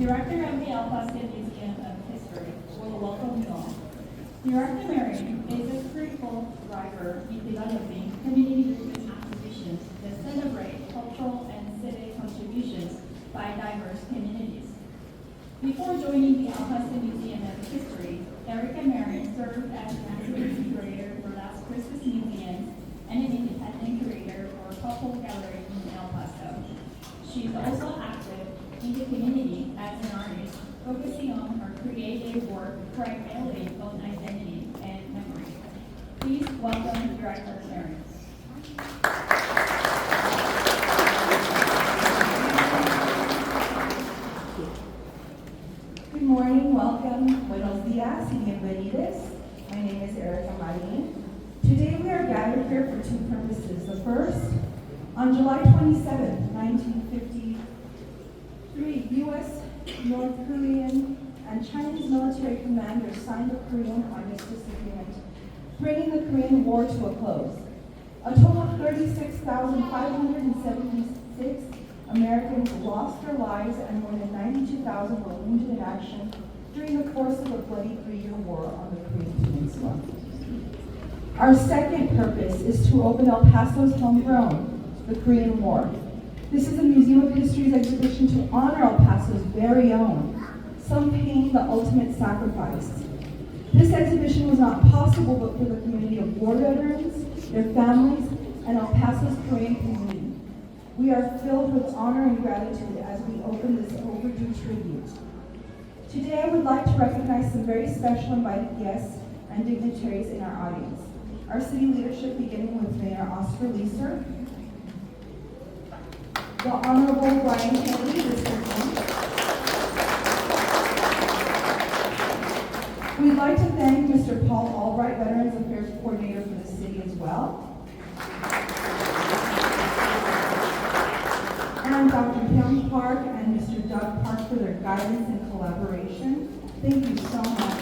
Director of the El Paso Museum of History, will welcome you all. Director Marion is a critical driver in developing community-driven activities that celebrate cultural and civic contributions by diverse communities. Before joining the El Paso Museum of History, Erica Marion served as an activity curator for Last Christmas Museum and an independent curator for Couple Gallery in El Paso. She is also active in the community as an artist, focusing on her creative work primarily on identity and memory. Please welcome Director Marion. Good morning, welcome, buenos dias y bienvenidos. My name is Erica Marion. Today we are gathered here for two purposes. The first, on July 27, 1953, U.S., North Korean, and Chinese military commanders signed the Korean Armistice Agreement, bringing the Korean War to a close. A total of 36,576 Americans lost their lives and more than 92,000 were wounded in action during the course of a bloody 3-year war on the Korean Peninsula. Our second purpose is to open El Paso's homegrown, the Korean War. This is a Museum of History's exhibition to honor El Paso's very own, some paying the ultimate sacrifice. This exhibition was not possible but for the community of war veterans, their families, and El Paso's Korean community. We are filled with honor and gratitude as we open this overdue tribute. Today I would like to recognize some very special invited guests and dignitaries in our audience. Our city leadership, beginning with Mayor Oscar Leeser, the Honorable Brian Kennedy, District 1. We'd like to thank Mr. Paul Albright, Veterans Affairs Coordinator for the city as well. And Dr. Hyun Park and Mr. Doug Park for their guidance and collaboration. Thank you so much.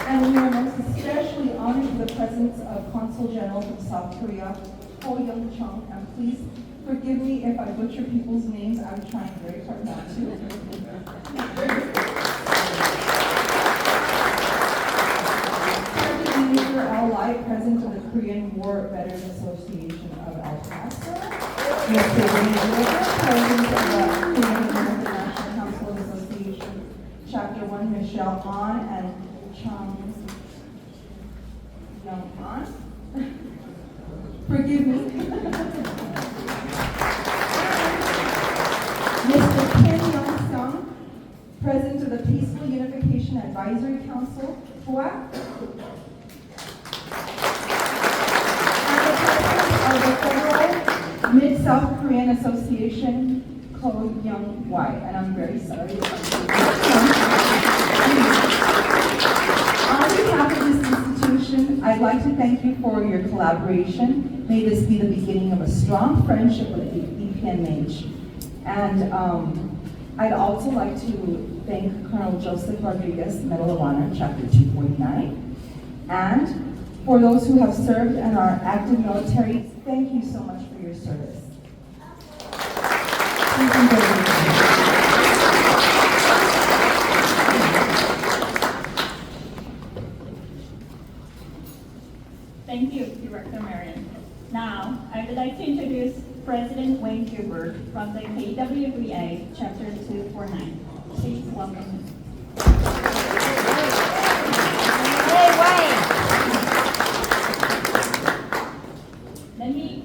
And we are most especially honored with the presence of Consul General from South Korea, Ho Young Chung, and please forgive me if I butcher people's names. I'm trying very hard not to. Al Lai, President of the Korean War Veterans Association of El Paso. Mr. Wayne Wilbur, President of the Korean International Council Association, Chapter 1, Michelle An and Chung Young An. Forgive me. Mr. Kim Young-sung, President of the Peaceful Unification Advisory Council, PUAC. Mid-South Korean Association, Ko Young Wai, and I'm very sorry. On behalf of this institution, I'd like to thank you for your collaboration. May this be the beginning of a strong friendship with the EPNH. And I'd also like to thank Colonel Joseph Rodriguez, Medal of Honor, Chapter 249. And for those who have served and are active military, thank you so much for your service. Thank you, Director Marion. Now, I would like to introduce President Wayne Huber from the KWVA, Chapter 249. Please welcome him. Hey, Wayne! Let me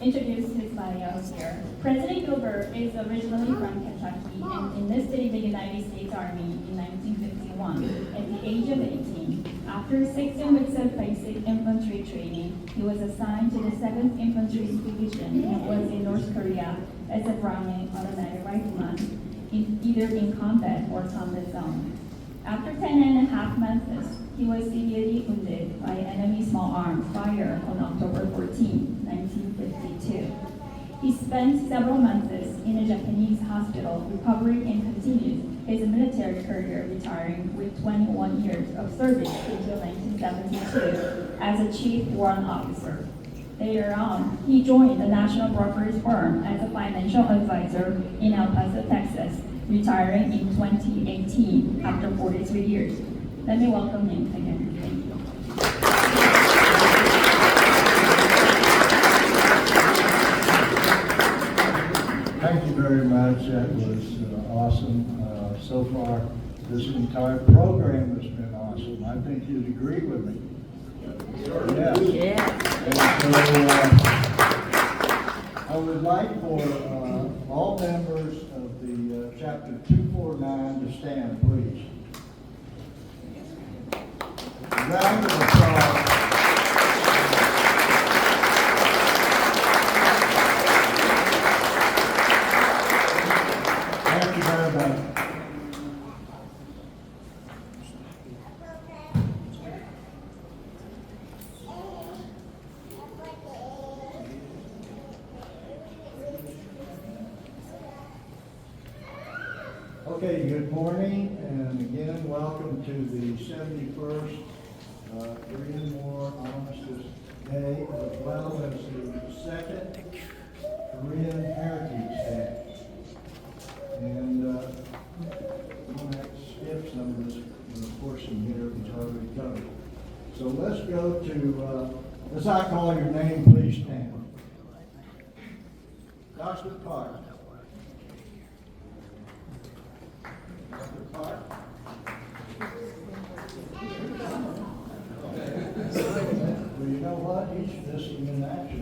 introduce his bio here. President Gilbert is originally from Kentucky and enlisted in the United States Army in 1951 at the age of 18. After 16 weeks of basic infantry training, he was assigned to the 7th Infantry Division and was in North Korea as a Browning automatic rifleman, either in combat or combat zone. After 10.5 months, he was severely wounded by enemy small arms fire on October 14, 1952. He spent several months in a Japanese hospital recovering and continued his military career, retiring with 21 years of service until 1972 as a chief warrant officer. Later on, he joined the national brokerage firm as a financial advisor in El Paso, Texas, retiring in 2018 after 43 years. Let me welcome him again. Thank you. Thank you very much. That was awesome. So far, this entire program has been awesome. I think you'd agree with me. Yes. Yeah. And so, I would like for all members of the chapter 249 to stand, please. Round of applause. Thank you very much. Okay, good morning, and again, welcome to the 71st Korean War Armistice Day, as well as the second Korean Heritage Day. And I'm going to skip some of this portion here, which I already covered. So let's go to, as I call your name, please stand. Dr. Park. Dr. Park. Well, you know what? He's missing in action.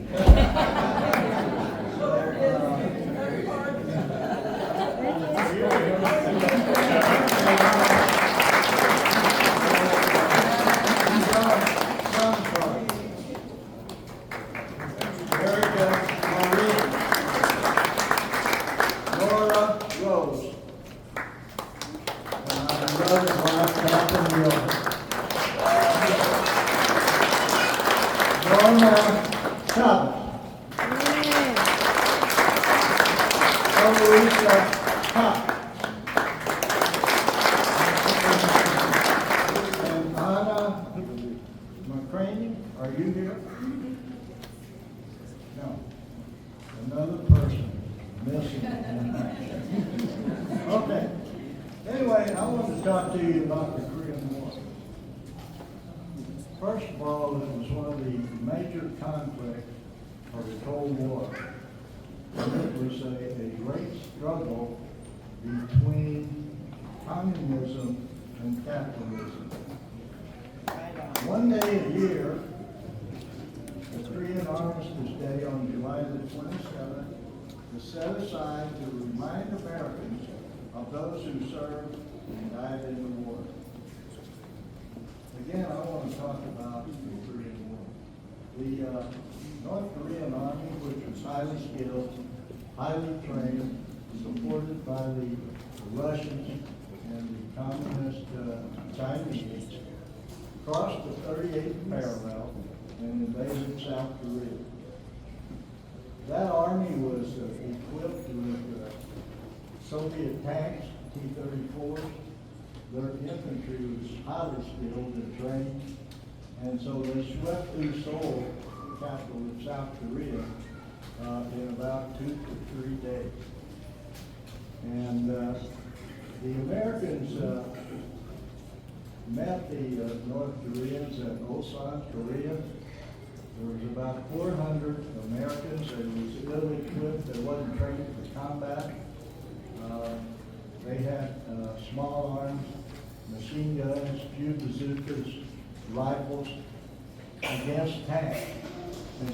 Are you here? No. Another person missing. Okay. Anyway, I want to talk to you about the Korean War. First of all, it was one of the major conflicts of the Cold War. And it was a great struggle between communism and capitalism. One day a year, the Korean Armistice Day on July the 27th is set aside to remind Americans of those who served and died in the war. Again, I want to talk about the Korean War. The North Korean Army, which was highly skilled, highly trained, supported by the Russians and the Communist Chinese, crossed the 38th parallel and invaded South Korea. That army was equipped with Soviet tanks, T-34s. Their infantry was highly skilled and trained, and so they swept through Seoul, the capital of South Korea, in about 2 to 3 days. And the Americans met the North Koreans at Ulsan, Korea. There was about 400 Americans. They was ill-equipped. They wasn't trained for combat. They had small arms, machine guns, few bazookas, rifles against tanks. And